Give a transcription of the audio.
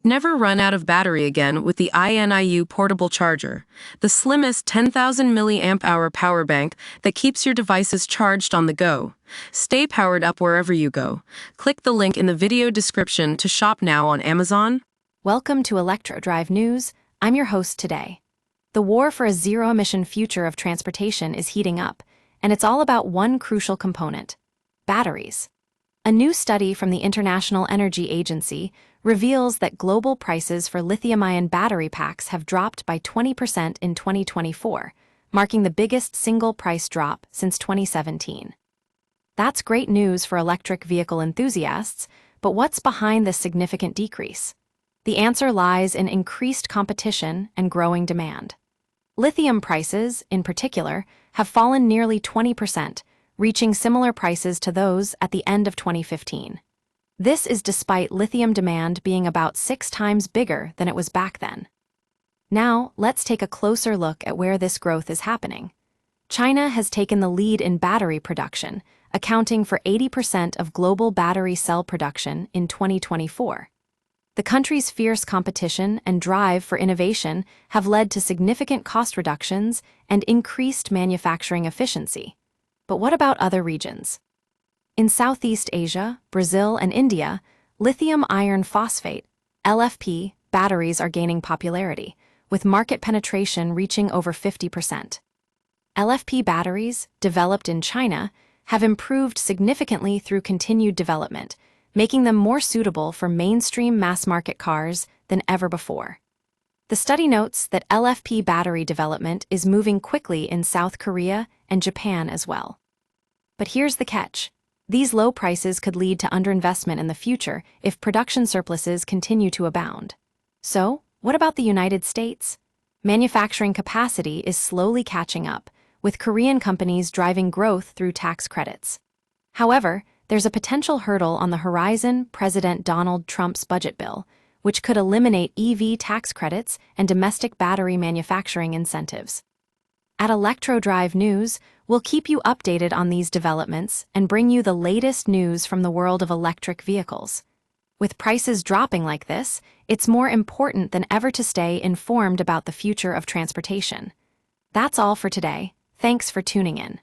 Never run out of battery again with the INIU portable charger, the slimmest 10,000 mAh power bank that keeps your devices charged on the go. Stay powered up wherever you go. Click the link in the video description to shop now on Amazon. Welcome to ElectroDrive News. I'm your host today. The war for a zero-emission future of transportation is heating up, and it's all about one crucial component: batteries. A new study from the International Energy Agency reveals that global prices for lithium-ion battery packs have dropped by 20% in 2024, marking the biggest single price drop since 2017. That's great news for electric vehicle enthusiasts, but what's behind this significant decrease? The answer lies in increased competition and growing demand. Lithium prices, in particular, have fallen nearly 20%, reaching similar prices to those at the end of 2015. This is despite lithium demand being about 6 times bigger than it was back then. Now, let's take a closer look at where this growth is happening. China has taken the lead in battery production, accounting for 80% of global battery cell production in 2024. The country's fierce competition and drive for innovation have led to significant cost reductions and increased manufacturing efficiency. But what about other regions? In Southeast Asia, Brazil, and India, lithium iron phosphate (LFP) batteries are gaining popularity, with market penetration reaching over 50%. LFP batteries, developed in China, have improved significantly through continued development, making them more suitable for mainstream mass-market cars than ever before. The study notes that LFP battery development is moving quickly in South Korea and Japan as well. But here's the catch. These low prices could lead to underinvestment in the future if production surpluses continue to abound. So, what about the United States? Manufacturing capacity is slowly catching up, with Korean companies driving growth through tax credits. However, there's a potential hurdle on the horizon: President Donald Trump's budget bill, which could eliminate EV tax credits and domestic battery manufacturing incentives. At ElectroDrive News, we'll keep you updated on these developments and bring you the latest news from the world of electric vehicles. With prices dropping like this, it's more important than ever to stay informed about the future of transportation. That's all for today. Thanks for tuning in.